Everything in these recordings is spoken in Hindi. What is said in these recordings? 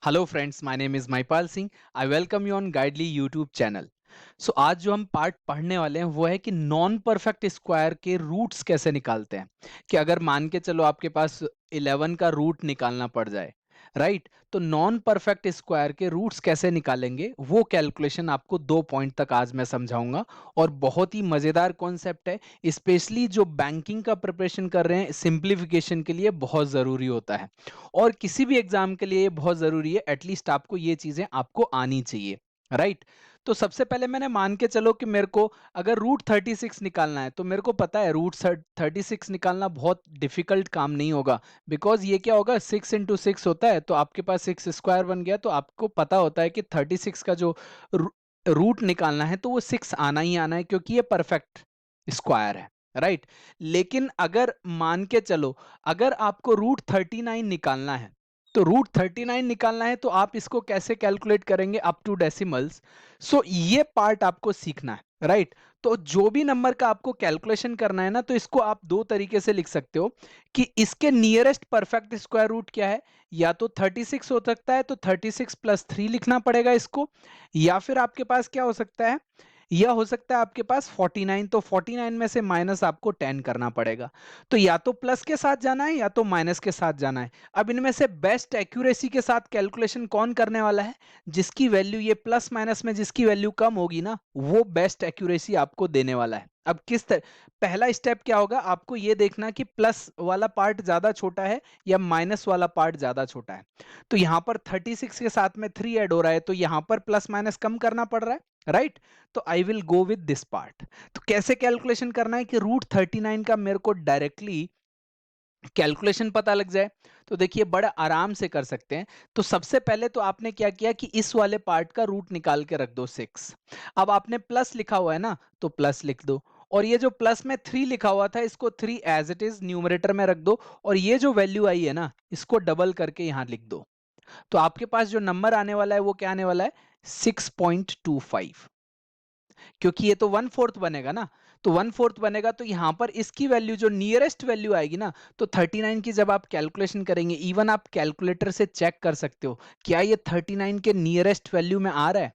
Hello friends, my name is Mahipal Singh. I welcome you on Guidely YouTube channel. So आज जो हम पार्ट पढ़ने वाले हैं वो है कि नॉन परफेक्ट स्क्वायर के रूट्स कैसे निकालते हैं। कि अगर मान के चलो आपके पास 11 का रूट निकालना पड़ जाए, राइट? तो नॉन परफेक्ट स्क्वायर के रूट्स कैसे निकालेंगे वो कैलकुलेशन आपको 2 पॉइंट तक आज मैं समझाऊंगा। और बहुत ही मज़ेदार कॉन्सेप्ट है, स्पेशली जो बैंकिंग का प्रिपरेशन कर रहे हैं, सिंप्लीफिकेशन के लिए बहुत ज़रूरी होता है। और किसी भी एग्जाम के लिए ये बहुत जरूरी है, एटलीस्ट आपको ये चीजें आपको आनी चाहिए, राइट? तो सबसे पहले मैंने मान के चलो कि मेरे को अगर रूट 36 निकालना है, तो मेरे को पता है रूट 36 निकालना बहुत डिफिकल्ट काम नहीं होगा। बिकॉज ये क्या होगा, 6 into 6 होता है, तो आपके पास 6 स्क्वायर बन गया, तो आपको पता होता है कि 36 का जो रूट निकालना है तो वो 6 आना ही आना है, क्योंकि ये परफेक्ट स्क्वायर है, राइट? लेकिन अगर मान के चलो, अगर आपको रूट 39 निकालना है, तो रूट 39 निकालना है तो आप इसको कैसे कैलकुलेट करेंगे अप टू डेसिमल्स। सो ये पार्ट आपको सीखना है, राइट? तो जो भी नंबर का आपको कैलकुलेशन करना है ना, तो इसको आप दो तरीके से लिख सकते हो कि इसके नियरेस्ट परफेक्ट स्क्वायर रूट क्या है। या तो 36 हो सकता है, तो 36 + 3 लिखना पड़ेगा इसको। या फिर आपके पास क्या हो सकता है, यह हो सकता है आपके पास 49, तो 49 में से माइनस आपको 10 करना पड़ेगा। तो या तो प्लस के साथ जाना है या तो माइनस के साथ जाना है। अब इनमें से बेस्ट एक्यूरेसी के साथ कैलकुलेशन कौन करने वाला है? जिसकी वैल्यू ये प्लस माइनस में जिसकी वैल्यू कम होगी ना, वो बेस्ट एक्यूरेसी आपको देने वाला है। अब पहला स्टेप क्या होगा, आपको ये देखना कि प्लस वाला पार्ट ज्यादा छोटा है या माइनस वाला पार्ट ज्यादा छोटा है। तो यहां पर 36 के साथ में 3 ऐड हो रहा है, तो यहां पर प्लस माइनस कम करना पड़ रहा है, राइट? तो I will go with this part. तो कैसे कैलकुलेशन करना है कि रूट 39 का मेरे को डायरेक्टली कैलकुलेशन पता लग जाए। तो देखिए बड़ा आराम से कर सकते हैं। तो सबसे पहले तो आपने क्या किया कि इस वाले पार्ट का रूट निकाल के रख दो 6। अब आपने प्लस लिखा हुआ है ना, तो प्लस लिख दो। और ये जो प्लस में 3 लिखा हुआ था, इसको 3 एज इट इज न्यूमरेटर में रख दो। और ये जो वैल्यू आई है ना, इसको डबल करके यहां लिख दो। तो आपके पास जो नंबर आने वाला है वो क्या आने वाला है, 6.25। क्योंकि ये तो 1/4 बनेगा ना, तो 1/4 बनेगा, तो यहां पर इसकी वैल्यू जो नियरेस्ट वैल्यू आएगी ना, तो 39 की जब आप कैलकुलेशन करेंगे, इवन आप कैलकुलेटर से चेक कर सकते हो क्या ये 39 के नियरेस्ट वैल्यू में आ रहा है।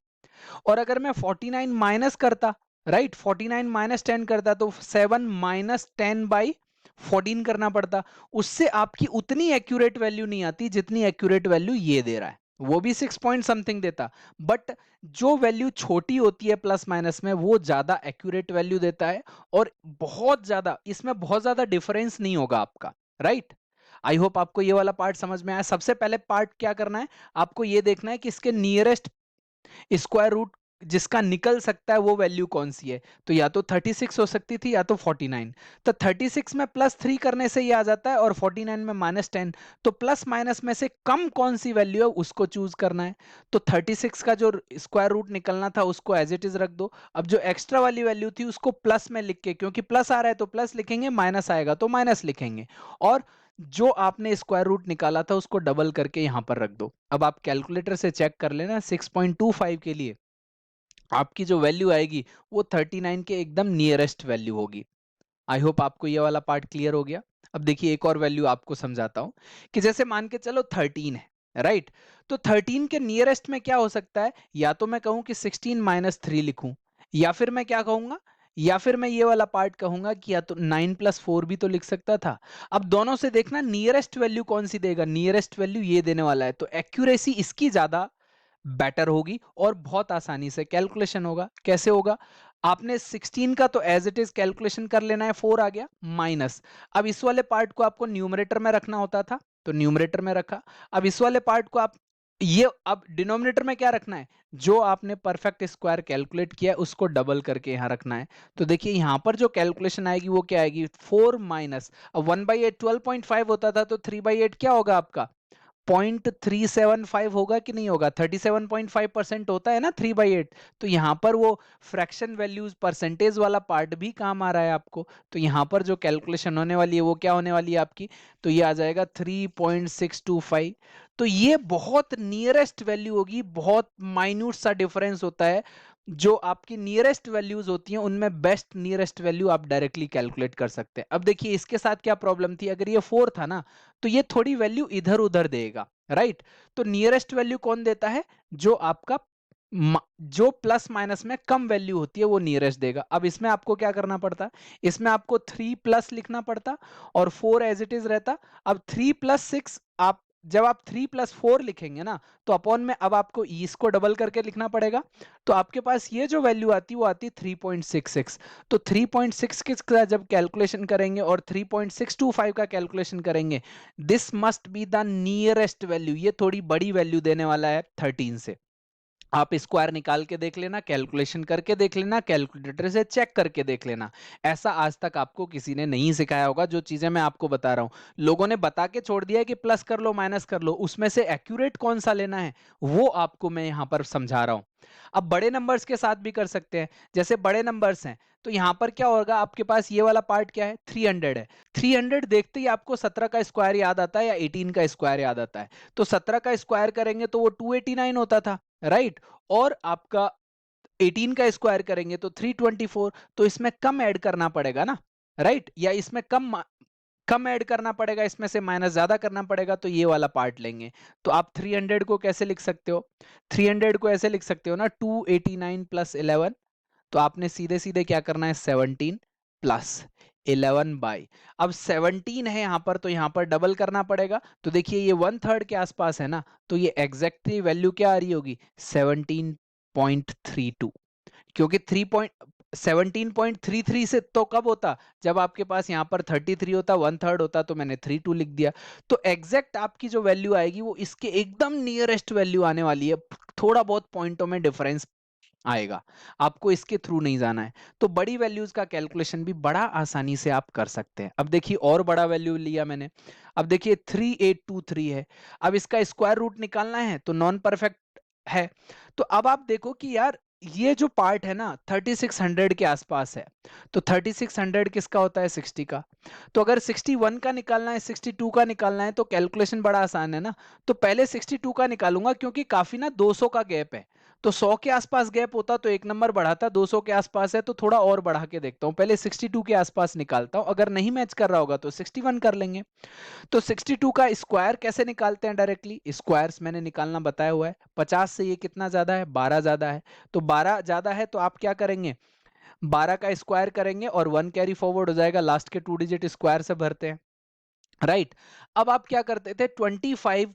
और अगर मैं 49 माइनस करता, राइट, 49 माइनस 10 करता, तो 7 - 10/14 करना पड़ता। उससे आपकी उतनी एक्यूरेट वैल्यू नहीं आती जितनी एक्यूरेट वैल्यू ये दे रहा है। वो भी 6 पॉइंट समथिंग देता, बट जो वैल्यू छोटी होती है प्लस माइनस में, वो ज्यादा एक्यूरेट वैल्यू देता है। और बहुत ज्यादा इसमें बहुत ज्यादा डिफरेंस नहीं होगा आपका, राइट? आई होप आपको ये वाला पार्ट समझ में आया। सबसे पहले पार्ट क्या करना है, आपको ये देखना है कि इसके नियरेस्ट स्क्वायर रूट जिसका निकल सकता है वो वैल्यू कौन सी है। तो या तो 36 हो सकती थी या तो 49। तो 36 में +3 करने से ये आ जाता है, और 49 में -10। तो प्लस माइनस में से कम कौन सी वैल्यू है उसको चूज करना है। तो 36 का जो स्क्वायर रूट निकलना था उसको एज इट इज रख दो। अब जो एक्स्ट्रा वाली वैल्यू थी उसको प्लस में लिख के, क्योंकि प्लस आ रहा है तो प्लस लिखेंगे, माइनस आएगा तो माइनस लिखेंगे। और जो आपने स्क्वायर रूट निकाला था उसको डबल करके यहां पर रख दो। अब आप कैलकुलेटर से चेक कर लेना, 6.25 के लिए आपकी जो वैल्यू आएगी वो 39 के एकदम नियरेस्ट वैल्यू होगी। आई होप आपको ये वाला पार्ट क्लियर हो गया। अब देखिए एक और वैल्यू आपको समझाता हूं कि जैसे मान के चलो 13 है, राइट? तो 13 के नियरेस्ट में क्या हो सकता है, या तो मैं कहूं कि 16 - 3 लिखूं, या फिर मैं क्या कहूंगा, या फिर मैं ये वाला पार्ट कहूंगा कि या तो 9 + 4 भी तो लिख सकता था। अब दोनों से देखना नियरेस्ट वैल्यू कौन सी देगा, नियरेस्ट वैल्यू ये देने वाला है, तो एक्यूरेसी इसकी ज्यादा बेटर होगी और बहुत आसानी से कैलकुलेशन होगा। कैसे होगा, आपने 16 का तो एज इट इज कैलकुलेशन कर लेना है, 4 आ गया माइनस। अब इस वाले पार्ट को आपको न्यूमरेटर में रखना होता था, तो न्यूमरेटर में रखा। अब इस वाले पार्ट को आप ये अब डिनोमिनेटर में क्या रखना है, जो आपने परफेक्ट स्क्वायर कैलकुलेट किया है उसको डबल करके यहां रखना है। तो देखिए यहां पर जो कैलकुलेशन आएगी वो क्या आएगी, 4 माइनस, अब 1/8 12.5 होता था, तो 3/8 क्या होगा आपका, 0.375 होगा कि नहीं होगा, 37.5% होता है ना 3/8। तो यहां पर वो फ्रैक्शन वैल्यूज परसेंटेज वाला पार्ट भी काम आ रहा है आपको। तो यहां पर जो कैलकुलेशन होने वाली है वो क्या होने वाली है आपकी, तो ये आ जाएगा 3.625। तो ये बहुत नियरेस्ट वैल्यू होगी, बहुत माइन्यूट सा डिफरेंस होता है। जो आपकी नियरेस्ट वैल्यूज होती हैं उनमें बेस्ट नियरेस्ट वैल्यू आप डायरेक्टली कैलकुलेट कर सकते हैं। अब देखिए इसके साथ क्या प्रॉब्लम थी, अगर ये 4 था ना, तो ये थोड़ी वैल्यू इधर उधर देगा। राइट। तो नियरेस्ट वैल्यू कौन देता है? जो आपका जो प्लस माइनस में कम वैल्यू होती है वो नियरेस्ट देगा। अब इसमें आपको क्या करना पड़ता? इसमें आपको 3 प्लस लिखना पड़ता और 4 एज इट इज रहता। अब 3 प्लस 6, आप जब आप 3 प्लस 4 लिखेंगे ना, तो अपॉन में अब आपको इसको डबल करके लिखना पड़ेगा। तो आपके पास ये जो वैल्यू आती है वो आती 3.66। तो 3.66 का जब कैलकुलेशन करेंगे और 3.625 का कैलकुलेशन करेंगे, this must be the nearest value. ये थोड़ी बड़ी वैल्यू देने वाला है 13 से। आप स्क्वायर निकाल के देख लेना, कैलकुलेशन करके देख लेना, कैलकुलेटर से चेक करके देख लेना। ऐसा आज तक आपको किसी ने नहीं सिखाया होगा। जो चीजें मैं आपको बता रहा हूं, लोगों ने बता के छोड़ दिया है कि प्लस कर लो माइनस कर लो, उसमें से एक्यूरेट कौन सा लेना है वो आपको मैं यहां पर समझा रहा हूं। अब बड़े नंबर्स के साथ भी कर सकते हैं। जैसे बड़े नंबर्स हैं तो यहां पर क्या होगा, आपके पास ये वाला पार्ट क्या है, 300 है। 300 देखते ही आपको 17 का स्क्वायर याद आता है या 18 का स्क्वायर याद आता है? तो 17 का स्क्वायर करेंगे तो वो 289 होता था, राइट। और आपका 18 का स्क्वायर करेंगे तो 324। तो इसमें कम ऐड करना पड़ेगा ना, राइट। या इसमें कम ऐड करना पड़ेगा, इसमें से माइनस ज्यादा करना पड़ेगा, तो ये वाला पार्ट लेंगे। तो आप 300 को कैसे लिख सकते हो? 300 को ऐसे लिख सकते हो ना, 289 प्लस 11। तो आपने सीधे सीधे क्या करना है, 17 प्लस 11 बाई, अब 17 है यहाँ पर तो यहाँ पर डबल करना पड़ेगा। तो देखिए ये 1/3 के आसपास है ना, तो ये एग्जैक्टली वैल्यू क्या आ रही होगी, 17.32। क्योंकि 17.33 से तो कब होता, जब आपके पास यहाँ पर 33 होता, 1/3 होता, तो मैंने 32 लिख दिया। तो एग्जैक्ट आपकी जो वैल्यू आएगी वो इसके एकदम नियरेस्ट वैल्यू आने वाली है। थोड़ा बहुत पॉइंटों में डिफरेंस आएगा, आपको इसके थ्रू नहीं जाना है। तो बड़ी वैल्यूज का कैलकुलेशन भी बड़ा आसानी से आप कर सकते हैं। अब देखिए और बड़ा वैल्यू लिया मैंने। अब देखिए 3823 है। अब इसका स्क्वायर रूट निकालना है तो नॉन परफेक्ट है। तो अब आप देखो कि यार ये जो पार्ट है ना 3600 के आसपास है। तो 3600 किसका होता है, 60 का। तो अगर 61 का निकालना है, 62 का निकालना है, तो कैलकुलेशन बड़ा आसान है ना। तो पहले 62 का निकालूंगा क्योंकि काफी ना 200 का गैप है। तो 100 के आसपास गैप होता तो एक नंबर बढ़ाता, 200 के आसपास है तो थोड़ा और बढ़ा के देखता हूं। पहले 62 के आसपास निकालता हूं, अगर नहीं मैच कर रहा होगा तो 61 कर लेंगे। तो 62 का स्क्वायर कैसे निकालते हैं डायरेक्टली, स्क्वायर्स मैंने निकालना बताया हुआ है। 50 से ये कितना ज्यादा है, 12 ज्यादा है। तो 12 ज्यादा है तो आप क्या करेंगे, 12 का स्क्वायर करेंगे और 1 कैरी फॉरवर्ड हो जाएगा, लास्ट के 2 डिजिट स्क्वायर से भरते हैं, राइट। अब आप क्या करते थे, 25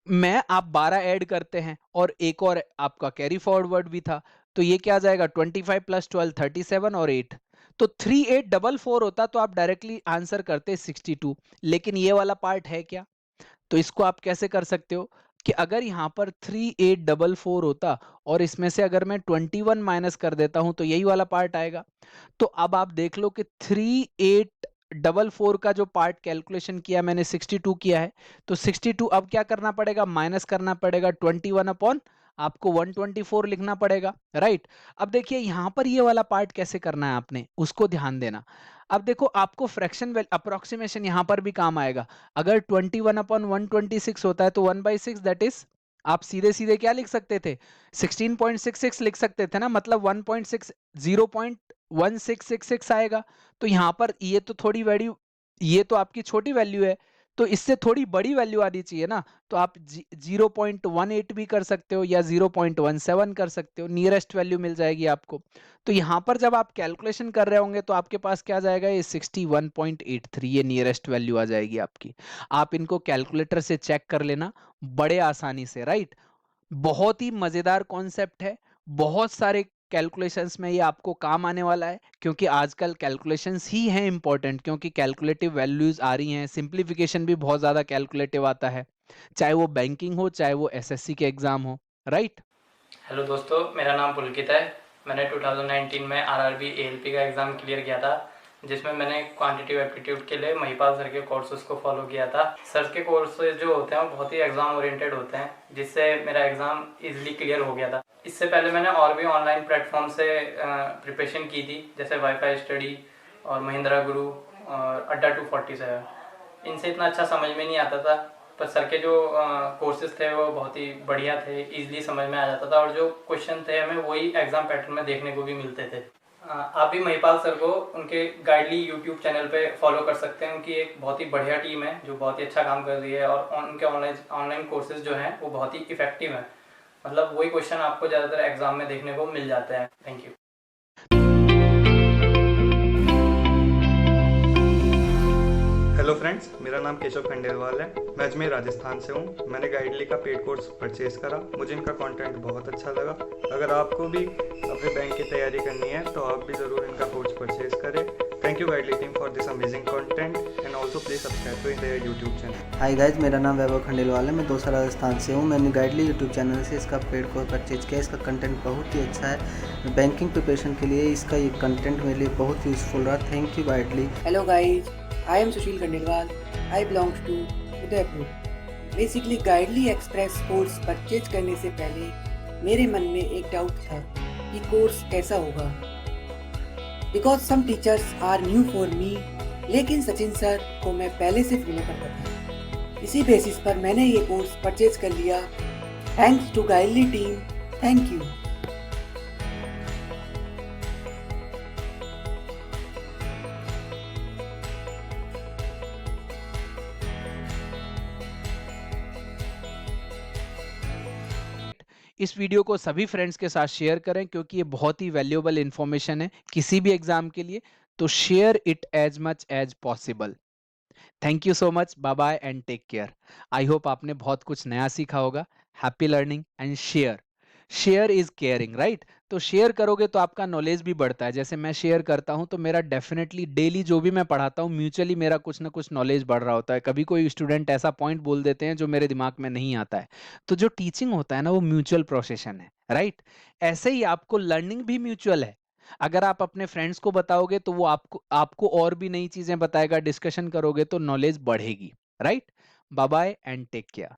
में आप 12 ऐड करते हैं और एक और आपका कैरी फॉरवर्ड भी था। तो ये क्या आ जाएगा, 25 प्लस 12 37 और 8। तो 3844 होता तो आप डायरेक्टली आंसर करते 62। लेकिन ये वाला पार्ट है क्या, तो इसको आप कैसे कर सकते हो कि अगर यहाँ पर 3844 होता और इसमें से अगर मैं 21 माइनस कर देता हूं तो यही वाला पार्ट आएगा। तो अब आप देख लो कि 3844 का जो पार्ट कैलकुलेशन किया मैंने 62 किया है। तो 62 अब क्या करना पड़ेगा, माइनस करना पड़ेगा 21 अपॉन आपको 124 लिखना पड़ेगा, राइट। अब देखिए यहां पर ये वाला पार्ट कैसे करना है आपने, उसको ध्यान देना। अब देखो आपको फ्रैक्शन अप्रोक्सीमेशन यहां पर भी काम आएगा। अगर 21 अपॉन 126 होता है तो 1/6 दैट इज, आप सीधे सीधे क्या लिख सकते थे, 16.66 लिख सकते थे ना, मतलब 1.6 0.1666 आएगा। तो यहां पर ये तो थोड़ी वैल्यू, ये तो आपकी छोटी वैल्यू है, तो इससे थोड़ी बड़ी वैल्यू आनी चाहिए ना। तो आप 0.18 भी कर सकते हो या 0.17 कर सकते हो, नियरेस्ट वैल्यू मिल जाएगी आपको। तो यहां पर जब आप कैलकुलेशन कर रहे होंगे तो आपके पास क्या जाएगा, ये 61.83, ये नियरेस्ट वैल्यू आ जाएगी आपकी। आप इनको कैलकुलेटर से चेक कर लेना बड़े आसानी से, राइट। बहुत ही मजेदार कॉन्सेप्ट है। बहुत सारे कैलकुलेशंस में ये आपको काम आने वाला है, क्योंकि आजकल कैलकुलेशंस ही हैं इंपॉर्टेंट, क्योंकि कैलकुलेटिव वैल्यूज आ रही हैं, सिंप्लीफिकेशन भी बहुत ज्यादा कैलकुलेटिव आता है, चाहे वो बैंकिंग हो चाहे वो एसएससी के एग्जाम हो, राइट। हेलो दोस्तों, मेरा नाम पुलकित है। मैंने 2019 में आरआरबी एएलपी का एग्ज़ाम क्लियर किया था, जिसमें मैंने क्वांटिटेटिव एप्टीट्यूड के लिए महिपाल सर के कोर्सेज को फॉलो किया था। सर के कोर्सेज जो होते हैं वो बहुत ही एग्ज़ाम ओरिएंटेड होते हैं, जिससे मेरा एग्ज़ाम इजीली क्लियर हो गया था। इससे पहले मैंने और भी ऑनलाइन प्लेटफॉर्म से प्रिपरेशन की थी, जैसे वाईफाई स्टडी और महिंद्रा गुरु और अड्डा 247। इनसे इतना अच्छा समझ में नहीं आता था, पर सर के जो कोर्सेज थे वो बहुत ही बढ़िया थे, इजीली समझ में आ जाता था और जो क्वेश्चन थे हमें वही एग्ज़ाम पैटर्न में देखने को भी मिलते थे। आप भी महिपाल सर को उनके गाइडली यूट्यूब चैनल पे फॉलो कर सकते हैं। उनकी एक बहुत ही बढ़िया टीम है जो बहुत ही अच्छा काम कर रही है, और उनके ऑनलाइन कोर्सेज जो हैं वो बहुत ही इफेक्टिव हैं। मतलब वही क्वेश्चन आपको ज़्यादातर एग्जाम में देखने को मिल जाते हैं। Thank you. हेलो फ्रेंड्स, मेरा नाम केशव खंडेलवाल है। मैं अजमेर राजस्थान से हूँ। मैंने गाइडली का पेड कोर्स परचेज़ करा। मुझे इनका कंटेंट बहुत अच्छा लगा। अगर आपको भी अपने बैंक की तैयारी करनी है तो आप भी ज़रूर इनका कोर्स परचेज़ करें। Thank you Guidely team for this amazing content and also please subscribe to their YouTube channel. Hi guys, मेरा नाम वैभव खंडेलवाल है। मैं दौसा राजस्थान से हूँ। मैंने गाइडली यूट्यूब चैनल से इसका पेड कोर्स परचेज किया। इसका कंटेंट बहुत ही अच्छा है। बैंकिंग प्रिपरेशन के लिए इसका ये कंटेंट मेरे लिए बहुत यूज़फुल रहा। Thank you गाइडली। Hello guys, I am Sushil Khandelwal. I belong to Udaipur. Basically गाइडली express course purchase करने से पहले मेरे मन में एक डाउट था कि कोर्स कैसा होगा, because some teachers are new for me, लेकिन सचिन सर को मैं पहले से फॉलो करता था। इसी बेसिस पर मैंने ये कोर्स परचेज कर लिया। Thanks to Guidely team. Thank you. इस वीडियो को सभी फ्रेंड्स के साथ शेयर करें क्योंकि ये बहुत ही वैल्यूएबल इंफॉर्मेशन है किसी भी एग्जाम के लिए। तो share it as much as possible. Thank you so much. Bye bye and take care. I hope आपने बहुत कुछ नया सीखा होगा। Happy learning and share. Share is caring, right? तो शेयर करोगे तो आपका नॉलेज भी बढ़ता है। जैसे मैं शेयर करता हूं तो मेरा डेफिनेटली डेली जो भी मैं पढ़ाता हूं म्यूचुअली मेरा कुछ ना कुछ नॉलेज बढ़ रहा होता है। कभी कोई स्टूडेंट ऐसा पॉइंट बोल देते हैं जो मेरे दिमाग में नहीं आता है। तो जो टीचिंग होता है ना वो म्यूचुअल प्रोसेशन है, राइट? ऐसे ही आपको लर्निंग भी म्यूचुअल है। अगर आप अपने फ्रेंड्स को बताओगे तो वो आपको आपको और भी नई चीजें बताएगा। डिस्कशन करोगे तो नॉलेज बढ़ेगी, right? Bye bye and take care.